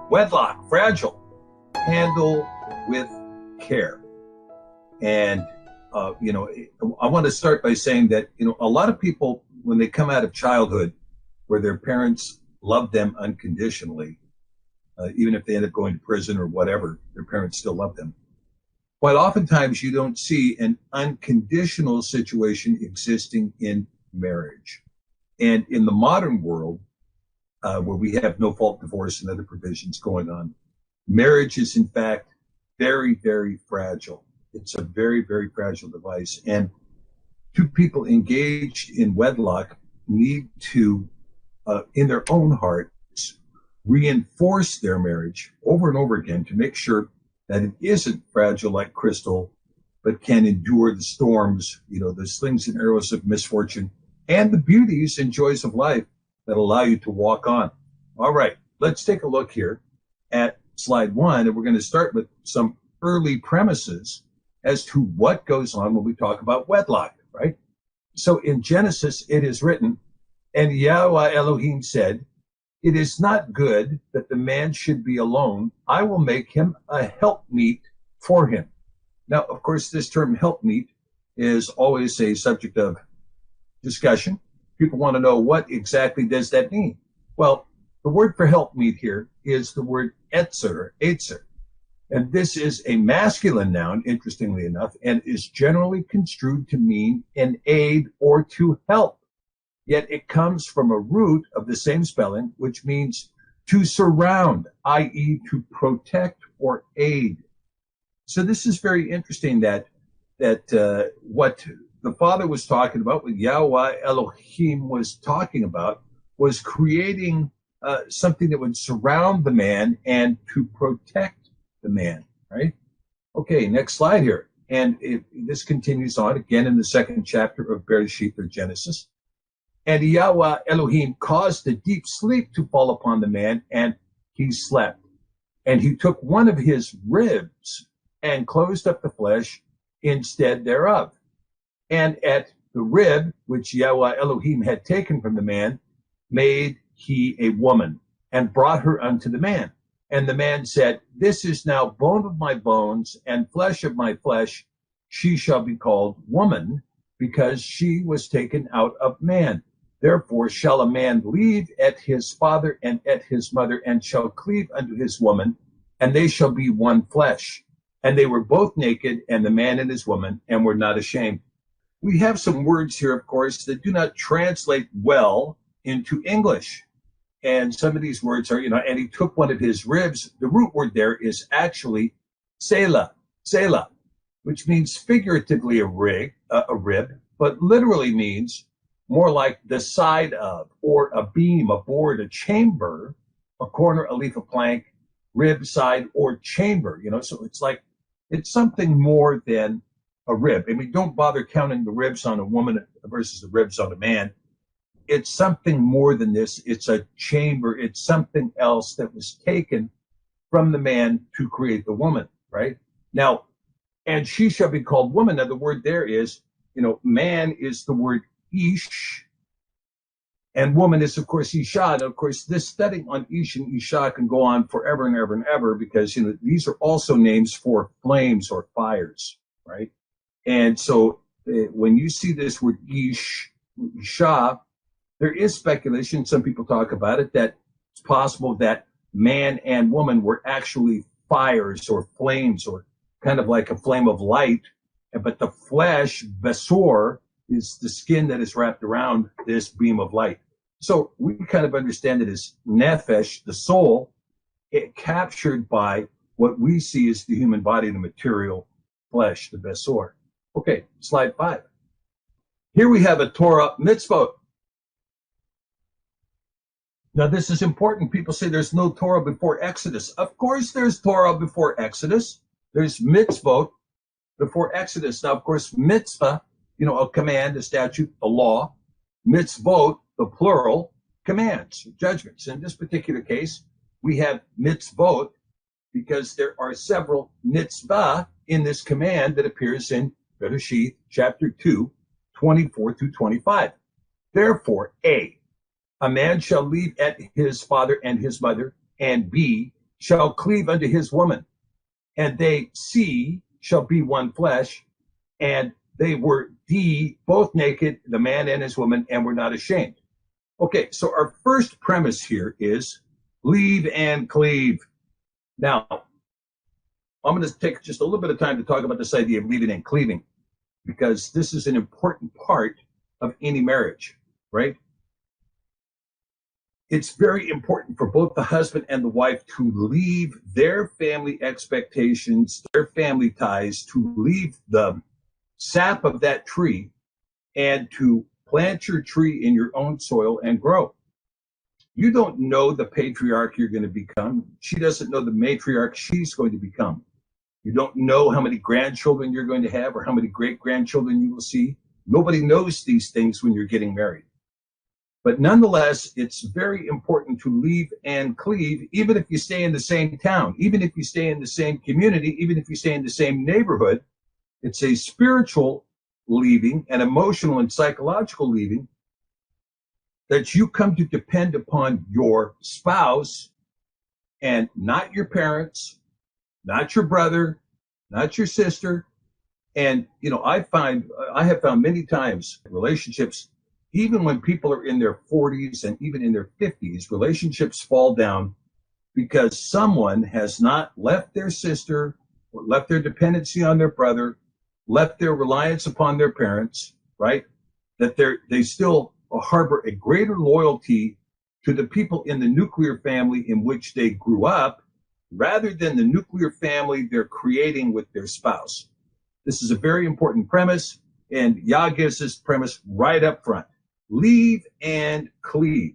Wedlock, fragile, handle with care. And, I want to start by saying that, a lot of people, when they come out of childhood where their parents love them unconditionally, even if they end up going to prison or whatever, their parents still love them. Quite oftentimes you don't see an unconditional situation existing in marriage. And in the modern world, where we have no-fault divorce and other provisions going on, marriage is in fact very, very fragile. It's a very, very fragile device. And two people engaged in wedlock need to, in their own hearts, reinforce their marriage over and over again to make sure that it isn't fragile like crystal, but can endure the storms, the slings and arrows of misfortune, and the beauties and joys of life that allow you to walk on. All right, let's take a look here at slide 1, and we're going to start with some early premises as to what goes on when we talk about wedlock, right? So in Genesis, it is written, and Yahweh Elohim said, "It is not good that the man should be alone. I will make him a helpmeet for him." Now, of course, this term helpmeet is always a subject of discussion. People want to know, what exactly does that mean? Well, the word for helpmeet here is the word ezer. And this is a masculine noun, interestingly enough, and is generally construed to mean an aid or to help. Yet it comes from a root of the same spelling, which means to surround, i.e. to protect or aid. So this is very interesting that what the Father was talking about, what Yahweh Elohim was talking about, was creating something that would surround the man and to protect the man, right? Okay, next slide here. And this continues on again in the second chapter of Bereshit or Genesis. And Yahweh Elohim caused a deep sleep to fall upon the man, and he slept. And he took one of his ribs and closed up the flesh instead thereof. And at the rib which Yahweh Elohim had taken from the man, made he a woman, and brought her unto the man. And the man said, "This is now bone of my bones and flesh of my flesh. She shall be called woman, because she was taken out of man. Therefore shall a man leave at his father and at his mother, and shall cleave unto his woman, and they shall be one flesh. And they were both naked, and the man and his woman, and were not ashamed." We have some words here, of course, that do not translate well into English. And some of these words are, and he took one of his ribs. The root word there is actually selah, which means figuratively a rib, but literally means more like the side of, or a beam, a board, a chamber, a corner, a leaf, a plank, rib, side, or chamber, so it's something more than a rib. I mean, don't bother counting the ribs on a woman versus the ribs on a man. It's something more than this. It's a chamber. It's something else that was taken from the man to create the woman, right? Now, and she shall be called woman. Now, the word there is, man is the word ish, and woman is, of course, isha. And of course, this study on ish and isha can go on forever and ever and ever, because, these are also names for flames or fires, right? And so when you see this word ish, isha, there is speculation, some people talk about it, that it's possible that man and woman were actually fires or flames, or kind of like a flame of light, but the flesh, besor, is the skin that is wrapped around this beam of light. So we kind of understand it as nefesh, the soul, captured by what we see as the human body, the material flesh, the besor. Okay, slide 5. Here we have a Torah mitzvot. Now, this is important. People say there's no Torah before Exodus. Of course there's Torah before Exodus. There's mitzvot before Exodus. Now, of course, mitzvah, a command, a statute, a law. Mitzvot, the plural, commands, judgments. In this particular case, we have mitzvot because there are several mitzvah in this command that appears in Bereshit chapter 2, 24 through 25. Therefore, A man shall leave at his father and his mother, and B shall cleave unto his woman, and they shall be one flesh, and they were both naked, the man and his woman, and were not ashamed. Okay, so our first premise here is leave and cleave. Now, I'm going to take just a little bit of time to talk about this idea of leaving and cleaving, because this is an important part of any marriage, right? It's very important for both the husband and the wife to leave their family expectations, their family ties, to leave the sap of that tree and to plant your tree in your own soil and grow. You don't know the patriarch you're going to become. She doesn't know the matriarch she's going to become. You don't know how many grandchildren you're going to have or how many great-grandchildren you will see. Nobody knows these things when you're getting married. But nonetheless, it's very important to leave and cleave, even if you stay in the same town, even if you stay in the same community, even if you stay in the same neighborhood. It's a spiritual leaving, an emotional and psychological leaving, that you come to depend upon your spouse and not your parents, not your brother, not your sister. And, I have found many times relationships, even when people are in their 40s and even in their 50s, relationships fall down because someone has not left their sister or left their dependency on their brother, left their reliance upon their parents, right? That they still harbor a greater loyalty to the people in the nuclear family in which they grew up, rather than the nuclear family they're creating with their spouse. This is a very important premise, and Yah gives this premise right up front. Leave and cleave.